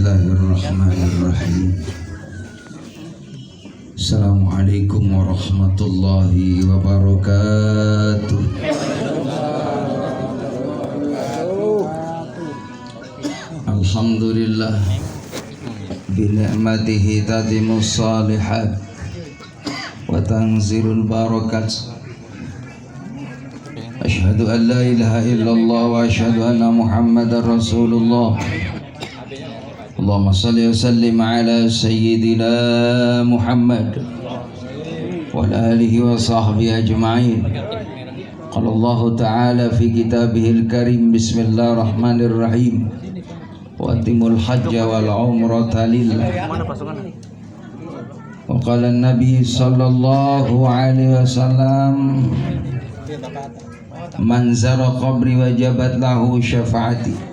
Bismillahirrahmanirrahim. Assalamualaikum warahmatullahi wabarakatuh. Alhamdulillah bi ni'matihi tatimus shalihat wa tanzilul barakat. Asyhadu an la ilaha illallah wa asyhadu anna Muhammadar Rasulullah. Allahumma salli wa sallim ala sayyidina Muhammad wa ala alihi wa sahbihi ajma'in. Qala Allah ta'ala fi kitabihil karim, bismillahirrahmanirrahim, wa atimul hajja wal umrata lillah. Wa qala an-nabi sallallahu alaihi wasallam, man zara qabri wajabat lahu syafaati.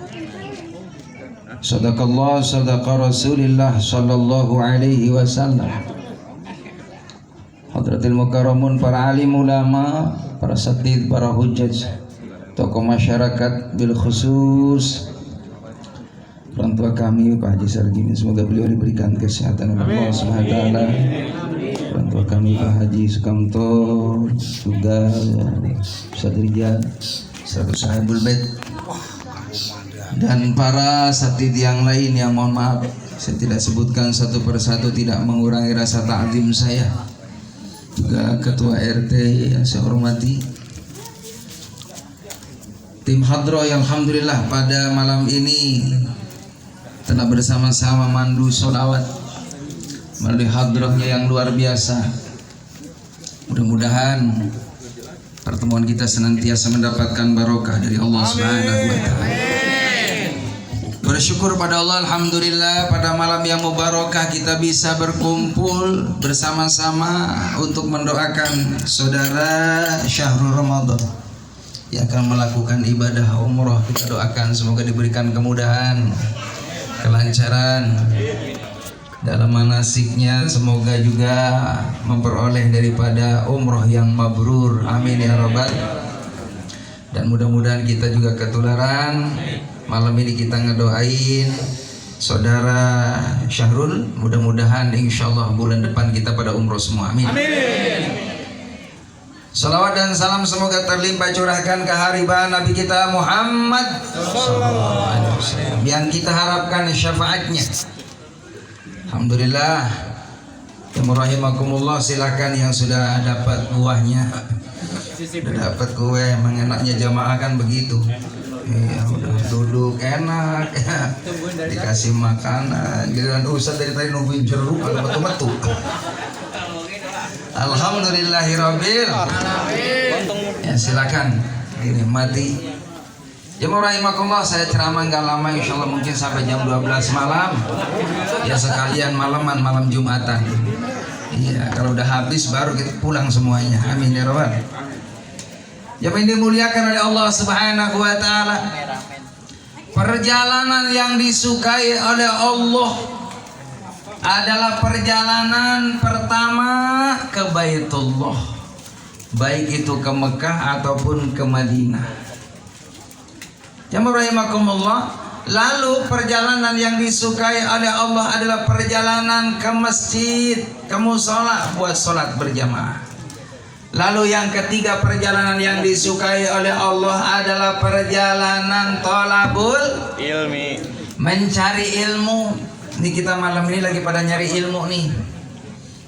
Sadaqallah, sadaqa Rasulillah sallallahu alaihi wasallam. Hadratil mukarramun, para alim ulama, para satid, para hujjaj, tokoh masyarakat bil khusus orang tua kami Pak Haji Sargini, semoga beliau diberikan kesehatan oleh Allah Subhanahu wa taala. Orang tua kami Pak Haji Sukamto juga, Sadrijat, satu sahibul bait, dan para satid yang lain yang mohon maaf saya tidak sebutkan satu persatu, tidak mengurangi rasa ta'zim saya. Juga ketua RT yang saya hormati, tim hadroh yang alhamdulillah pada malam ini telah bersama-sama mandu sholawat melalui hadrohnya yang luar biasa. Mudah-mudahan pertemuan kita senantiasa mendapatkan barokah dari Allah Subhanahu wa taala. Bersyukur pada Allah, alhamdulillah pada malam yang mubarakah kita bisa berkumpul bersama-sama untuk mendoakan saudara Syahrul Ramadan yang akan melakukan ibadah umroh. Kita doakan semoga diberikan kemudahan, kelancaran dalam manasiknya, semoga juga memperoleh daripada umroh yang mabrur, amin ya rabbal. Dan mudah-mudahan kita juga ketularan. Malam ini kita ngedoain saudara Syahrul, mudah-mudahan insyaallah bulan depan kita pada umroh semua, amin. Salawat dan salam semoga terlimpah curahkan ke haribaan Nabi kita Muhammad sallallahu alaihi wasallam yang kita harapkan syafaatnya. Alhamdulillah. Rahimakumullah, silakan yang sudah dapat buahnya, sudah dapat kue, mengenaknya jamaah kan begitu. Ya udah duduk enak ya, dikasih makanan, giliran Ustaz dari tadi nungguin jeruk atau metu-metu. Alhamdulillahirabbil alamin. Ya silakan dinikmati. Jemaah rahimakumullah, saya ceramah enggak lama, insyaallah mungkin sampai jam 12 malam. Ya sekalian malaman, malam Jumatan. Iya, kalau udah habis baru kita pulang semuanya. Amin ya rabbal. Yang dimuliakan oleh Allah Subhanahu wa taala, perjalanan yang disukai oleh Allah adalah perjalanan pertama ke Baitullah, baik itu ke Mekah ataupun ke Madinah. Jamaah rahimakumullah, lalu perjalanan yang disukai oleh Allah adalah perjalanan ke masjid, ke mushola buat sholat berjamaah. Lalu yang ketiga, perjalanan yang disukai oleh Allah adalah perjalanan thalabul ilmi, mencari ilmu. Ini kita malam ini lagi pada nyari ilmu nih.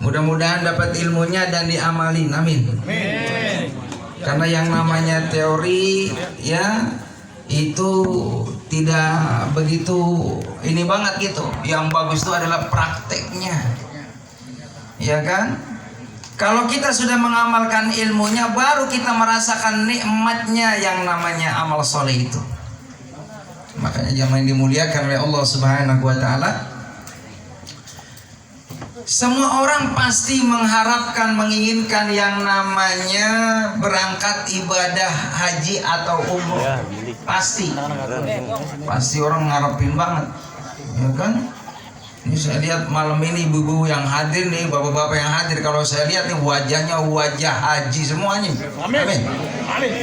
Mudah-mudahan dapat ilmunya dan diamalin, amin. Karena yang namanya teori ya itu tidak begitu ini banget gitu. Yang bagus itu adalah prakteknya, ya kan? Kalau kita sudah mengamalkan ilmunya, baru kita merasakan nikmatnya yang namanya amal soleh itu. Makanya jamaah yang dimuliakan oleh Allah Subhanahu wa taala, semua orang pasti mengharapkan, menginginkan yang namanya berangkat ibadah haji atau umroh. Pasti orang ngarepin banget, ya kan? Ini saya lihat malam ini ibu-ibu yang hadir nih, bapak-bapak yang hadir, kalau saya lihat nih wajahnya wajah haji semuanya. Amin.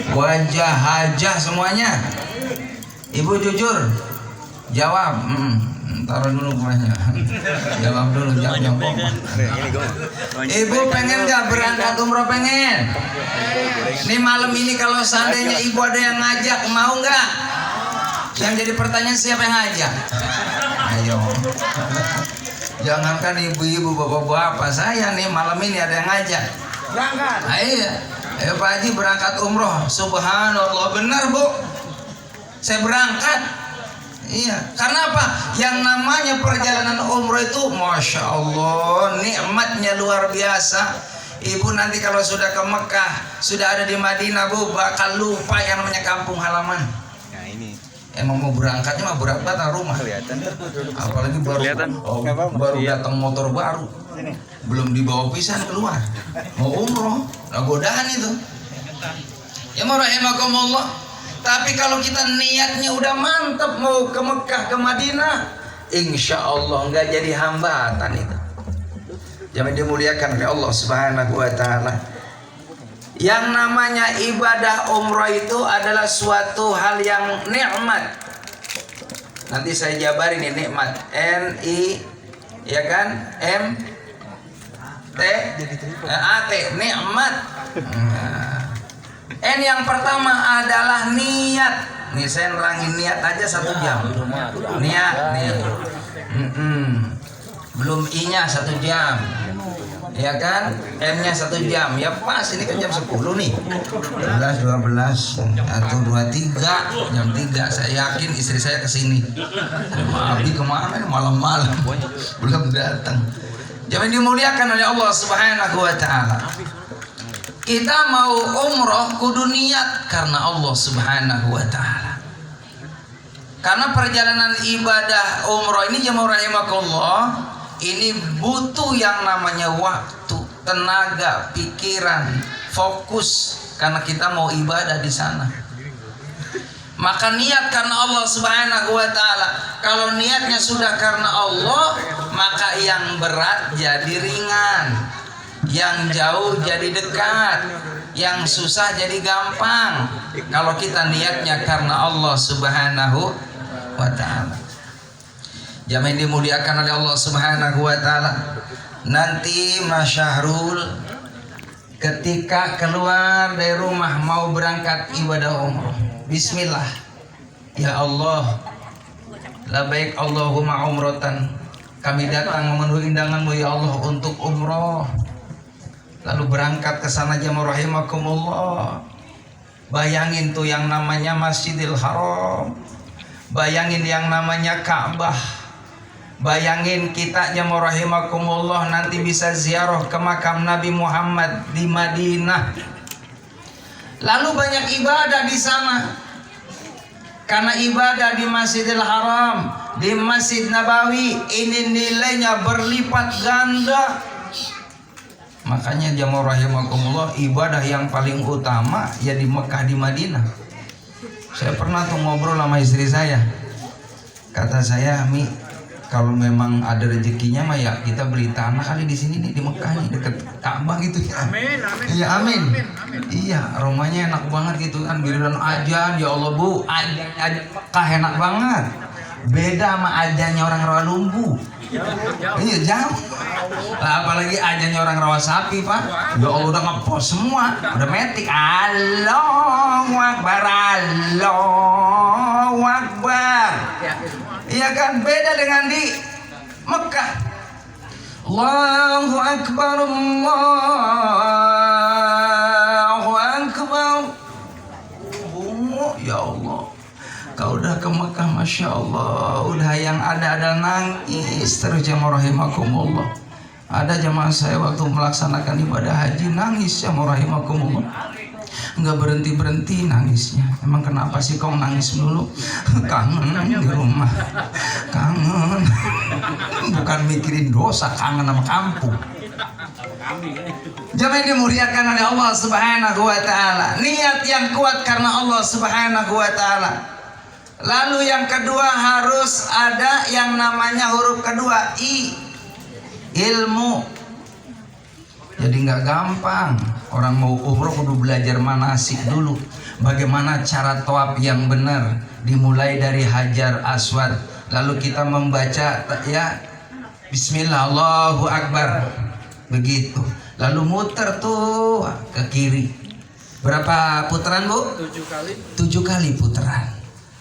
Wajah hajah semuanya. Ibu jujur jawab, Taruh dulu kuahnya. Jawab dulu, jawab. Ibu pengen nggak berangkat umroh? Pengen. Nih malam ini kalau seandainya ibu ada yang ngajak, mau nggak? Yang jadi pertanyaan siapa yang ngajak? Ayo. Jangankan ibu-ibu, bapak-bapak, saya nih malam ini ada yang ngajak. Berangkat. Ayo Pak Haji berangkat umroh. Subhanallah, benar Bu. Saya berangkat. Iya, karena apa? Yang namanya perjalanan umroh itu, masya Allah, nikmatnya luar biasa. Ibu nanti kalau sudah ke Mekah, sudah ada di Madinah, Bu, bakal lupa yang namanya kampung halaman. Nah ini. Emang mau berangkatnya mah berat banget rumah. Kelihatan. Apalagi baru datang motor baru, belum dibawa pisan keluar. Mau umroh, godaan itu. Ya rahimakumullah. Tapi kalau kita niatnya udah mantap mau ke Mekah, ke Madinah, insya Allah nggak jadi hambatan itu. Jangan dimuliakan oleh Allah Subhanahu Wa Taala. Yang namanya ibadah umroh itu adalah suatu hal yang nikmat. Nanti saya jabarin ini nikmat. N-I, ya kan? M-T-A-T, nikmat. N yang pertama adalah niat. Nih saya nerangin niat aja 1 jam. Niat nih. Belum I-nya 1 jam. Ya kan? M-nya 1 jam. Ya pas ini kan jam 10 nih. 11, 12, 1, 2, 3. Jam 3 saya yakin istri saya kesini. Abi kemana? Malam-malam belum datang. Jangan dimuliakan oleh Allah Subhanahu Wa Taala. Kita mau umroh kudu niat karena Allah Subhanahu Wa Taala. Karena perjalanan ibadah umroh ini jemaah rahimakumullah, ini butuh yang namanya waktu, tenaga, pikiran, fokus karena kita mau ibadah di sana. Maka niat karena Allah Subhanahu Wa Taala. Kalau niatnya sudah karena Allah, maka yang berat jadi ringan. Yang jauh jadi dekat, yang susah jadi gampang. Kalau kita niatnya karena Allah Subhanahu Wa Taala. Jamaah dimuliakan oleh Allah Subhanahu Wa Taala. Nanti Mas Syahrul ketika keluar dari rumah mau berangkat ibadah umroh, bismillah. Ya Allah, labaik Allahumma umrotan. Kami datang memenuhi undangan-Mu ya Allah untuk umroh. Lalu berangkat ke sana jemaah rahimakumullah. Bayangin tuh yang namanya Masjidil Haram. Bayangin yang namanya Ka'bah. Bayangin kita jemaah rahimakumullah nanti bisa ziarah ke makam Nabi Muhammad di Madinah. Lalu banyak ibadah di sana. Karena ibadah di Masjidil Haram, di Masjid Nabawi, ini nilainya berlipat ganda. Makanya jamaah rahimakumullah, ibadah yang paling utama ya di Mekah, di Madinah. Saya pernah tuh ngobrol sama istri saya. Kata saya, Mi, kalau memang ada rezekinya mah ya kita beli tanah kali di sini nih, di Mekah nih, deket Ka'bah gitu ya. Amin, amin. Iya, amin. Iya, rumahnya enak banget gitu kan, giliran ajan, ya Allah Bu, Mekah enak banget. Beda sama ajannya orang Rawalumbu. Iya, jauh. Apalagi ajannya orang Rawasapi, Pak. Ya Allah udah ngepost semua, udah metik. Allahu Akbar, Allahu Akbar. Iya kan, beda dengan di Mekah. Allahu Akbar, Allahu Akbar. Ya Allah, kau udah ke Mekah, Masya Allah, udah yang ada nangis terus jamaah rahimakumullah. Ada jamaah saya waktu melaksanakan ibadah haji nangis jamaah rahimakumullah, nggak berhenti nangisnya. Emang kenapa sih kau nangis dulu? Kangen di rumah, kangen. Bukan mikirin dosa, kangen sama kampung. Jamaah ini dimuliakan oleh Allah Subhanahu Wa Taala. Niat yang kuat karena Allah Subhanahu Wa Taala. Lalu yang kedua harus ada yang namanya huruf kedua I, ilmu. Jadi nggak gampang. Orang mau umroh kudu belajar manasik dulu. Bagaimana cara tawaf yang benar. Dimulai dari Hajar Aswad, lalu kita membaca ya Bismillah Allahu Akbar begitu, lalu muter tuh ke kiri. Berapa putaran Bu? 7 kali putaran.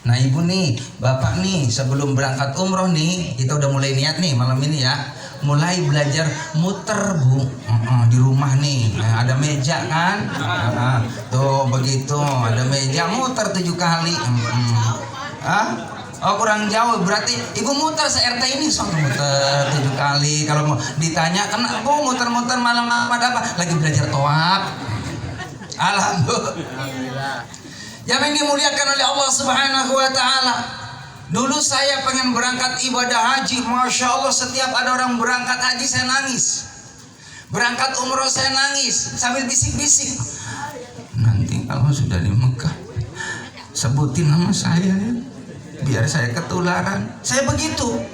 Nah ibu nih, bapak nih, sebelum berangkat umroh nih, kita udah mulai niat nih malam ini ya, mulai belajar muter Bu. Di rumah nih, ada meja kan, tuh begitu, ada meja muter 7 kali. Oh kurang jauh, berarti ibu muter se-RT ini soal muter 7 kali. Kalau mau ditanya, kenapa Bu muter-muter malam apa? Lagi belajar toab. Alhamdulillah. Yang dimuliakan oleh Allah Subhanahu wa Ta'ala. Dulu saya pengen berangkat ibadah haji, Masya Allah, setiap ada orang berangkat haji saya nangis, berangkat umroh saya nangis sambil bisik-bisik, nanti kalau sudah di Mekah sebutin nama saya ya, biar saya ketularan. Saya begitu.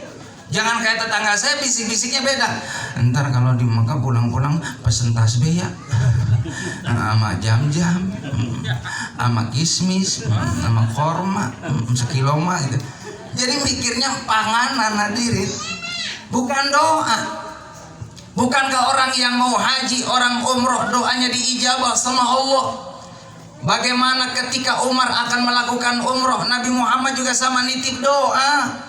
Jangan kayak tetangga saya, bisik-bisiknya beda. Ntar kalau di Mekah pulang-pulang pesen tasbih ya, sama jam-jam, sama kismis, sama korma, sekiloma gitu. Jadi mikirnya panganan hadirin, bukan doa. Bukankah orang yang mau haji, orang umroh, doanya diijabah sama Allah? Bagaimana ketika Umar akan melakukan umroh, Nabi Muhammad juga sama nitip doa.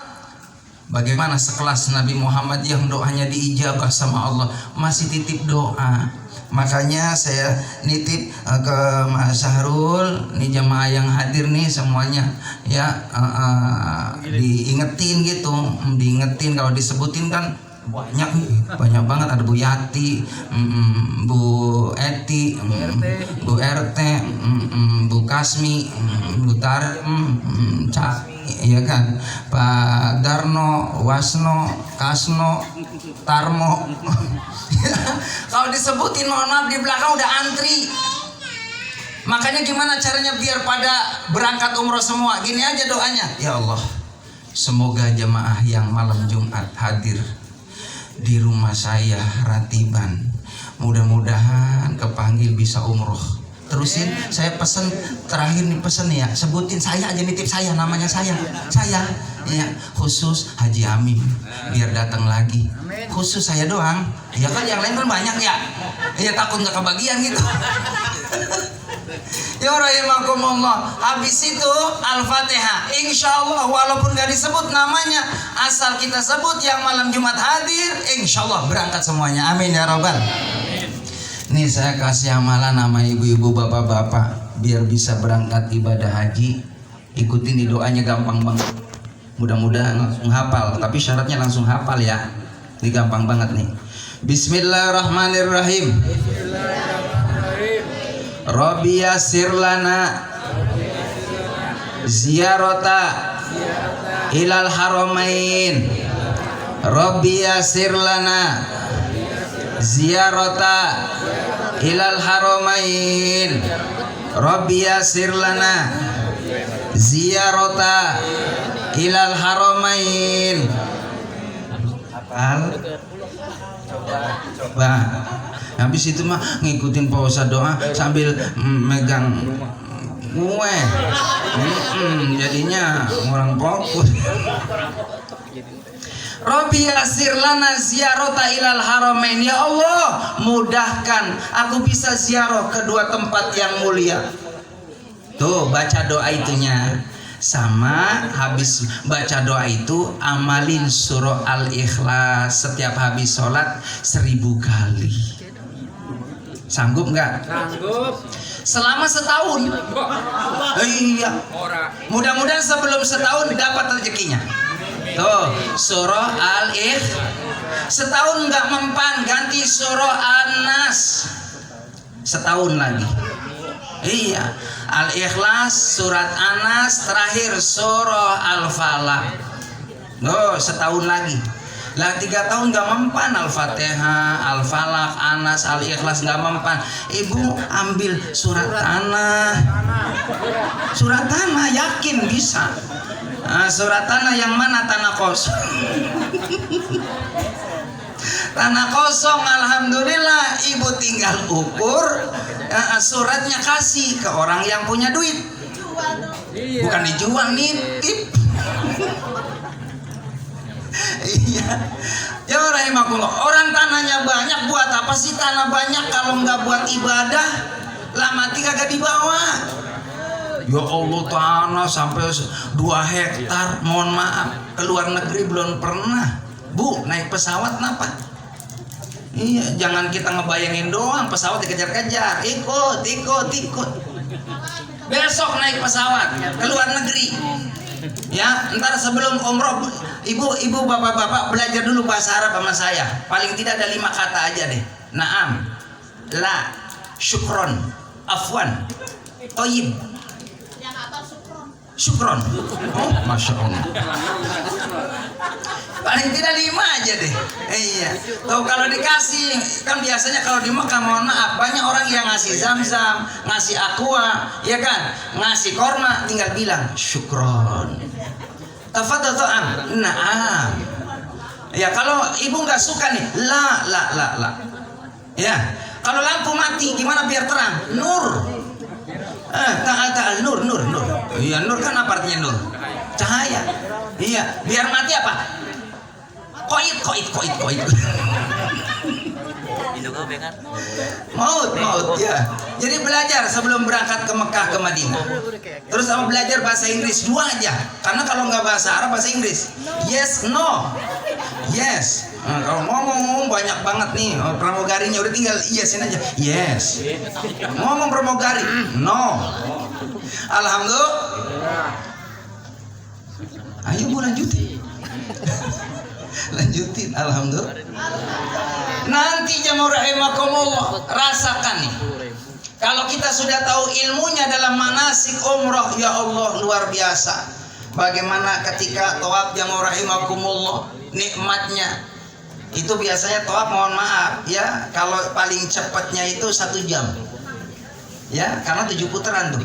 Bagaimana sekelas Nabi Muhammad yang doanya diijabah sama Allah masih titip doa. Makanya saya nitip ke Mas Syahrul, nih jamaah yang hadir nih semuanya ya, diingetin gitu, diingetin kalau disebutin kan banyak banget, ada Bu Yati, Bu Eti, Bu RT, Bu Kasmi, Bu Tar, iya kan, Pak Darno, Wasno, Kasno, Tarmo. Kalau disebutin mohon maaf di belakang udah antri. Makanya gimana caranya biar pada berangkat umroh semua? Gini aja doanya, ya Allah, semoga jemaah yang malam Jumat hadir di rumah saya ratiban, mudah-mudahan kepanggil bisa umroh. Terusin, saya pesen terakhir nih, pesen ya, sebutin saya aja, nitip saya, namanya saya ya, khusus Haji Amim biar datang lagi, khusus saya doang ya kan, yang lain kan banyak ya takut nggak kebagian gitu. Ya rahimakumullah. Habis itu Al-Fatihah. Insya Allah walaupun gak disebut namanya, asal kita sebut yang malam Jumat hadir, insya Allah berangkat semuanya. Amin ya Rabbal. Nih saya kasih amalan nama ibu-ibu, bapak-bapak, biar bisa berangkat ibadah haji. Ikutin di doanya, gampang banget. Mudah-mudahan langsung hafal, tapi syaratnya langsung hafal ya. Ini gampang banget nih. Bismillahirrahmanirrahim. Rabbi yassir lana ziyarata ilal haramain. Rabbi yassir lana ziyarata ilal haramain. Rabbi yassir lana ziyarata ilal haramain. Hafal? Coba. Habis itu mah ngikutin pausa doa sambil megang kue, jadinya orang fokus. Rabbi yassir lana ziyarata ilal haramain. Ya Allah, mudahkan aku bisa ziarah kedua tempat yang mulia. Tuh baca doa itunya. Sama habis baca doa itu amalin surah Al-Ikhlas setiap habis sholat 1000 kali. Sanggup nggak? Sanggup. Selama setahun. Iya. Mudah-mudahan sebelum setahun dapat rezekinya. Tuh surah Al-Ikhlas. Setahun nggak mempan, ganti surah An-Nas. Setahun lagi. Iya, Al-Ikhlas, surat An-Nas, terakhir surah Al-Falaq. Oh, setahun lagi. Lah 3 tahun gak mempan, Al-Fatihah, Al-Falaq, An-Nas, Al-Ikhlas gak mempan. Ibu ambil surat Tanah. Surat Tanah yakin bisa. Nah, surat Tanah yang mana? Tanah kosong. Tanah kosong, alhamdulillah ibu tinggal ukur, suratnya kasih ke orang yang punya duit. Bukan dijual, nitip. Iya. Ya rahimakumullah. Orang tanahnya banyak, buat apa sih tanah banyak kalau nggak buat ibadah? Lah mati kagak dibawa. Ya Allah, tanah sampai 2 hektar, mohon maaf, ke luar negeri belum pernah. Bu, naik pesawat kenapa? Iya, jangan kita ngebayangin doang pesawat dikejar-kejar. Ikut. Besok naik pesawat ke luar negeri. Ya, ntar sebelum umroh, ibu bapak-bapak belajar dulu bahasa Arab sama saya. Paling tidak ada 5 kata aja deh. Naam, la, syukron, afwan, toyib. Syukron. Oh, masya Allah. Paling tidak 5 aja deh. Iya. Tuh kalau dikasih, kan biasanya kalau di Mekah, mohon maaf, banyak orang yang ngasih zam-zam, ngasih aqua, ya kan, ngasih korma, tinggal bilang syukron. Tafadhal ta'am. Naam. Ya kalau ibu nggak suka nih, la. Ya. Kalau lampu mati, gimana biar terang? Nur. Ta'al nur. Iya, nur kan apa artinya nur? Cahaya. Iya, biar mati apa? Koit. Maut ya. Jadi belajar sebelum berangkat ke Mekah ke Madinah. Terus sama belajar bahasa Inggris 2 aja. Karena kalau nggak bahasa Arab, bahasa Inggris. Yes, no. Yes. Nah, kalau ngomong banyak banget nih pramugarinya, udah tinggal yesin aja. Yes. Ngomong pramugari, no. Alhamdulillah. Ayo Bu lanjutin. Alhamdulillah. Nanti jamaah rahimakumullah, rasakan nih. Kalau kita sudah tahu ilmunya dalam manasik umrah, ya Allah luar biasa. Bagaimana ketika tawaf jamaah rahimakumullah, nikmatnya. Itu biasanya tawaf, mohon maaf ya, kalau paling cepatnya itu 1 jam. Ya, karena 7 putaran tuh.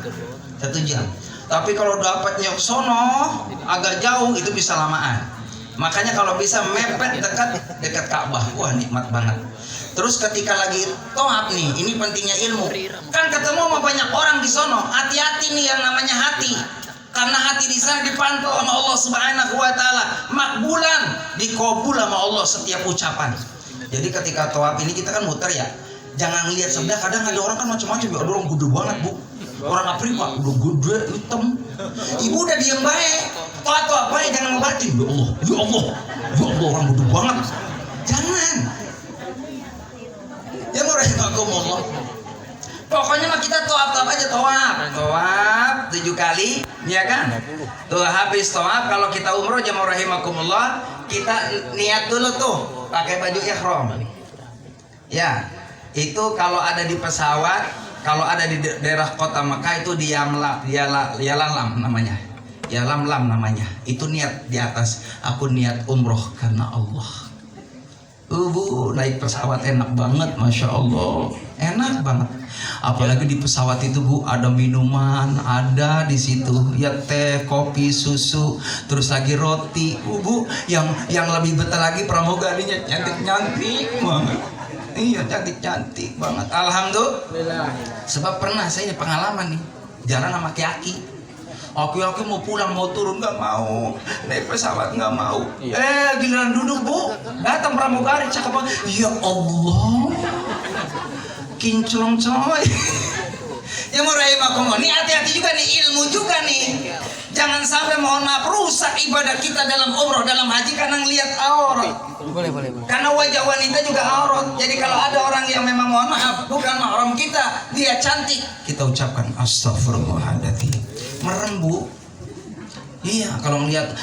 1 jam. Tapi kalau dapatnya sono agak jauh itu bisa lamaan. Makanya kalau bisa mepet dekat Ka'bah, wah nikmat banget. Terus ketika lagi tawaf nih, ini pentingnya ilmu. Kan ketemu sama banyak orang di sono, hati-hati nih yang namanya hati. Karena hati di sana dipantau sama Allah Subhanahu wa taala, makbulan, dikabul sama Allah setiap ucapan. Jadi ketika tawaf ini kita kan muter ya. Jangan lihat sebelah, kadang ada orang kan macam-macam, ya ada orang gede banget, Bu. Orang Afrika udah gede, hitam. Ibu udah diem baik. Tawaf baik, jangan ngebatin. Ya Allah, orang gede banget. Jangan. Ya murahimakumullah. Pokoknya mah kita tawaf aja, tawaf 7 kali, ya kan? Tuh habis tawaf, kalau kita umroh jamaah rahimakumullah, kita niat dulu tuh pakai baju ihram. Ya, itu kalau ada di pesawat, kalau ada di daerah kota Mekah itu yalamlam namanya. Yalamlam namanya. Itu niat di atas. Aku niat umroh karena Allah. Bu, naik pesawat enak banget, masya Allah, enak banget. Apalagi di pesawat itu Bu, ada minuman, ada di situ, ya teh, kopi, susu, terus lagi roti. Bu, yang lebih betul lagi pramugarinya cantik banget. Iya, cantik banget. Alhamdulillah. Sebab pernah saya pengalaman nih, jalan sama Ki-Aki. Aki mau pulang, mau turun nggak mau, naik pesawat nggak mau. Giliran duduk Bu, datang pramugari cakep banget. Ya Allah, kinclong coy. Ya murahimakumullah, nih hati-hati juga nih, ilmu juga nih. Jangan sampai mohon maaf rusak ibadah kita dalam umroh, dalam haji karena ngelihat aurat. Boleh. Karena wajah wanita juga aurat. Jadi kalau ada orang yang memang mohon maaf bukan mahram kita, dia cantik, kita ucapkan astagfirullahaladzim. Merem Bu. Iya, kalau melihat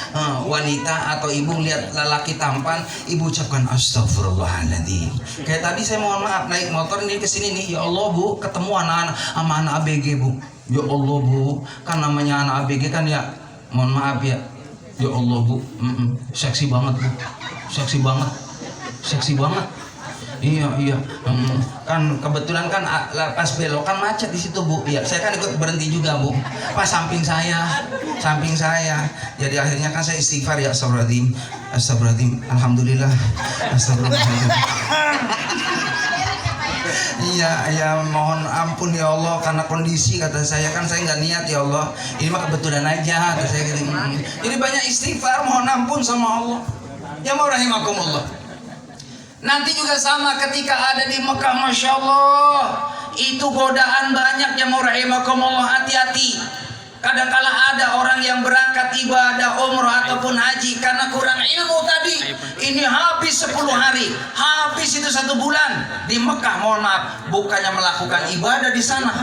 wanita atau ibu melihat lelaki tampan, ibu ucapkan astagfirullahaladzim. Kayak tadi saya mohon maaf naik motor ini ke sini nih, ya Allah Bu, ketemu anak-anak sama anak ABG Bu. Ya Allah Bu, kan namanya anak ABG kan ya, mohon maaf ya. Ya Allah Bu, seksi banget Bu, seksi banget. Iya. Kan kebetulan kan pas belokan macet di situ Bu. Iya, saya kan ikut berhenti juga Bu. Pas samping saya. Jadi akhirnya kan saya istighfar ya, astagfirullahaladzim. Alhamdulillah. Astagfirullahaladzim. Iya, mohon ampun ya Allah karena kondisi, kata saya kan saya nggak niat ya Allah. Ini mah kebetulan aja, kata saya gitu. Jadi banyak istighfar, mohon ampun sama Allah. Ya mau rahimakumullah. Nanti juga sama ketika ada di Mekah, Masya Allah, itu godaan banyak. Ya mau rahimakumullah, hati-hati. Kadangkala ada orang yang berangkat ibadah umroh ataupun haji karena kurang ilmu tadi. Ini habis 10 hari, habis itu 1 bulan di Mekah. Mohon maaf, bukannya melakukan ibadah di sana.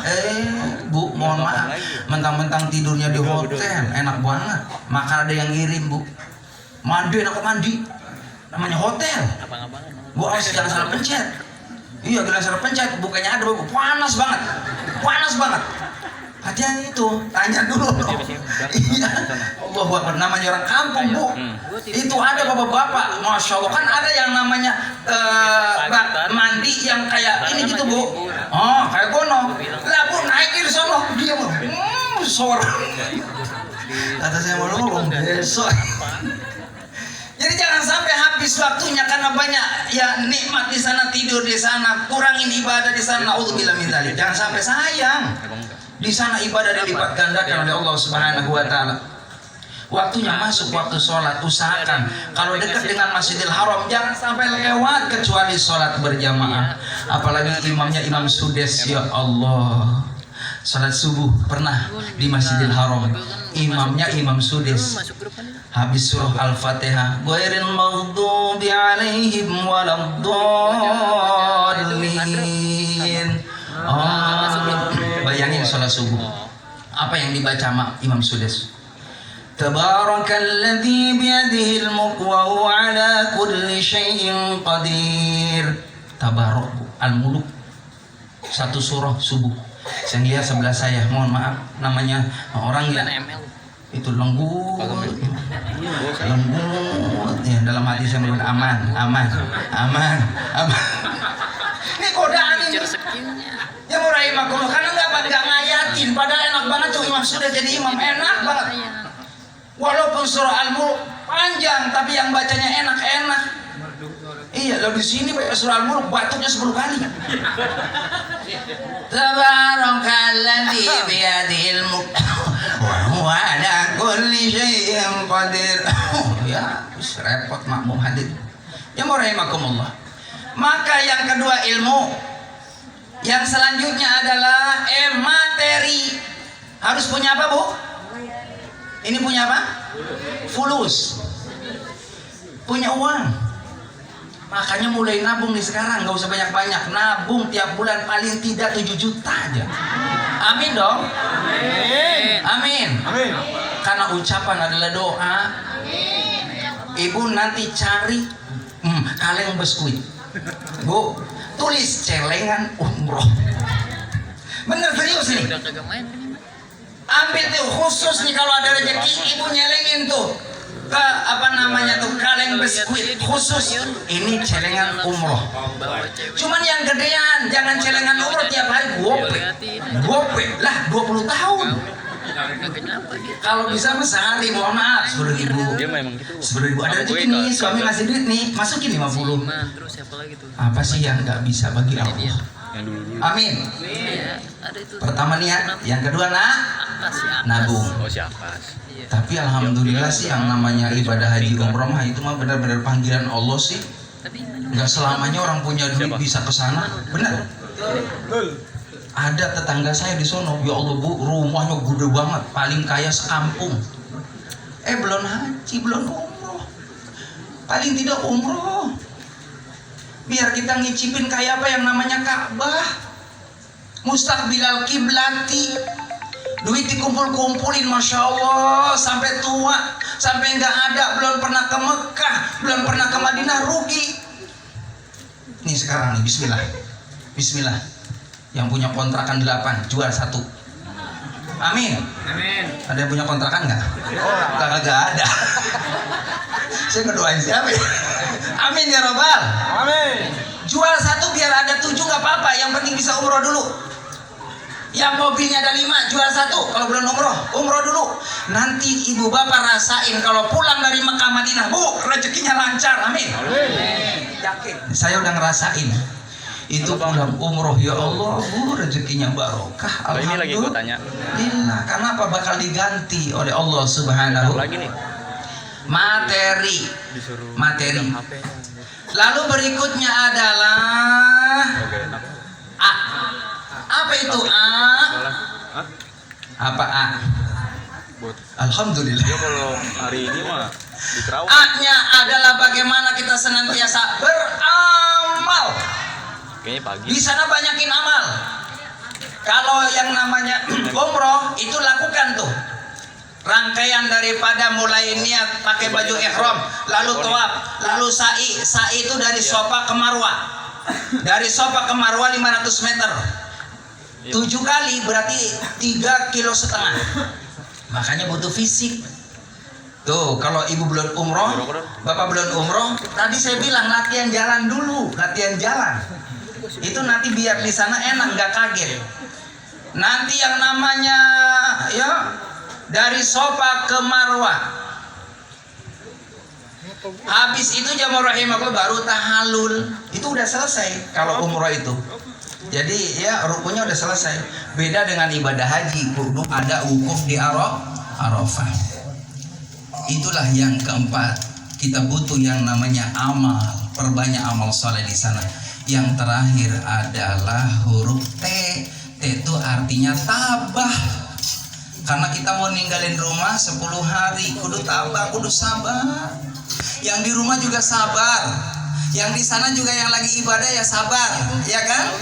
Bu, mohon maaf, mentang-mentang tidurnya di hotel, enak banget. Maka ada yang ngirim, Bu. Mandi, enak mandi. Namanya hotel. Bu, jangan salah pencet. Iya, jangan salah pencet. Bukannya ada, Bu. Panas banget. Panas banget. Hati-hati itu, tanya dulu. Iya, Allahu Akbar, namanya orang kampung, Bu. Itu ada bapak-bapak, Masya Allah. Kan ada yang namanya mandi yang kayak ini gitu, Bu. Oh, kayak gono. Lah, Bu, naik di sono. Dia, Bu. Sor. Kata saya mau nolong besok. Jadi jangan sampai habis waktunya karena banyak ya nikmat di sana, tidur di sana, kurangin ibadah di sana. Naudzubillah min dzalik. Jangan sampai sayang. Di sana ibadah dilipat gandakan oleh Allah Subhanahu wa taala. Waktunya masuk waktu sholat, usahakan kalau dekat dengan Masjidil Haram jangan sampai lewat kecuali sholat berjamaah. Apalagi imamnya Imam Sudes, ya Allah. Sholat subuh pernah di Masjidil Haram, imamnya Imam Sudes. Habis surah Al-Fatihah, ghairil maghdubi alaihim waladdallin. Bayangin sholat subuh, apa yang dibaca Imam Sudes? Tabarakalladzi biyadihil mulku wa huwa ala kulli syai'in qadir. Tabarak, Al-Muluk, satu surah subuh. Saya lihat sebelah saya, mohon maaf, namanya orang yang itu lembut, ya, dalam hati saya bilang aman. Ini godaan ini. Ya murai makum, karena nggak ngayatin, padahal enak banget tuh imam sudah jadi imam, enak banget. Walaupun surah Al-Mulk panjang, tapi yang bacanya enak-enak. Iya, lalu di sini baca surah Al-Mulk batuknya 10 kali. Tabarakalladzi biyadihil mulk wa huwa ala kulli syai'in qadir. Ya, repot makmum hadir. Ya rahimakumullah. Maka yang kedua ilmu. Yang selanjutnya adalah materi. Harus punya apa, Bu? Ini punya apa? Fulus. Punya uang. Makanya mulai nabung nih sekarang, nggak usah banyak-banyak. Nabung tiap bulan paling tidak 7 juta aja. Amin dong. Amin. Karena ucapan adalah doa. Ibu nanti cari kaleng biskuit, Bu, tulis celengan umroh. Bener, serius nih. Ambil tuh khusus nih, kalau ada rezeki ibu nyelengin tuh ke kaleng biskuit khusus. Ini celengan umroh. Cuman yang gedean, jangan celengan umroh tiap hari gope lah 20 tahun. Kalau bisa mah sehari, mohon maaf, 10.000. 10.000 ada rezeki nih, suami ngasih duit nih, masukin 50. Apa sih yang nggak bisa bagi Allah? Amin. Pertama niat, yang kedua nabung. Tapi alhamdulillah sih yang namanya ibadah haji umroh itu mah benar-benar panggilan Allah sih. Nggak selamanya orang punya duit bisa ke sana, benar. Ada tetangga saya di sono, ya Allah Bu, rumahnya gede banget, paling kaya sekampung. Belum haji, belum umroh. Paling tidak umroh. Biar kita ngicipin kayak apa yang namanya Ka'bah. Mustaqbilal kiblati. Duit dikumpul-kumpulin, Masya Allah, sampai tua, sampai nggak ada, belum pernah ke Mekah, belum pernah ke Madinah, rugi. Nih sekarang nih, Bismillah. Yang punya kontrakan 8, jual 1. Amin. Ada yang punya kontrakan nggak? Nggak ada. Saya ngedoain siapa ya? Amin ya Rabbal. Amin. Jual 1 biar ada 7 nggak apa-apa, yang penting bisa umroh dulu. Yang mobilnya ada 5, jual 1. Kalau belum umroh dulu. Nanti ibu bapak rasain kalau pulang dari Mekah Madinah, Bu, rezekinya lancar. Amin. Yakin. Saya udah ngerasain. Itu pulang umroh, ya Allah, Bu, rezekinya barokah. Alhamdulillah. Ini lagi gue tanya. Karena apa bakal diganti oleh Allah Subhanahu. materi. Lalu berikutnya adalah A. Apa itu A? Apa A? Alhamdulillah. Ya kalau hari ini mah di Kerawang. A-nya adalah bagaimana kita senantiasa beramal. Kayaknya pagi. Di sana banyakin amal. Kalau yang namanya umroh itu lakukan tuh. Rangkaian daripada mulai niat pakai baju ihram, lalu tawaf, lalu sa'i. Sa'i itu dari Sofa ke Marwah. Dari Sofa ke Marwah 500 meter. 7 kali berarti 3,5 kilo. Makanya butuh fisik. Tuh, kalau ibu belum umroh, bapak belum umroh, tadi saya bilang latihan jalan dulu, latihan jalan. Itu nanti biar di sana enak, nggak kaget. Nanti yang namanya ya dari Sofa ke Marwah. Habis itu jamaah rahimahullah baru tahalul. Itu udah selesai kalau umroh itu. Jadi ya rukunnya udah selesai. Beda dengan ibadah haji, kudu ada wukuf di Arafah. Itulah yang keempat. Kita butuh yang namanya amal, perbanyak amal soleh di sana. Yang terakhir adalah huruf T. T itu artinya tabah. Karena kita mau ninggalin rumah 10 hari, kudu tabah, kudu sabar. Yang di rumah juga sabar. Yang di sana juga yang lagi ibadah ya sabar, ya kan?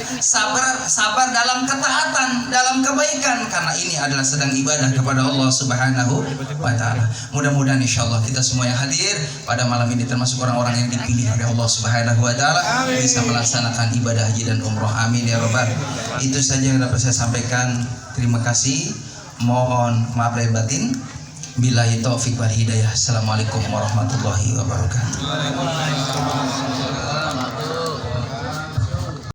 Sabar dalam ketaatan, dalam kebaikan, karena ini adalah sedang ibadah kepada Allah Subhanahu wa Ta'ala. Mudah-mudahan insyaallah kita semua yang hadir pada malam ini termasuk orang-orang yang dipilih oleh Allah Subhanahu wa Ta'ala bisa melaksanakan ibadah haji dan umroh. Amin ya rabbal. Itu saja yang dapat saya sampaikan. Terima kasih. Mohon maaf lahir batin. Billahi taufik wal hidayah. Assalamualaikum warahmatullahi wabarakatuh.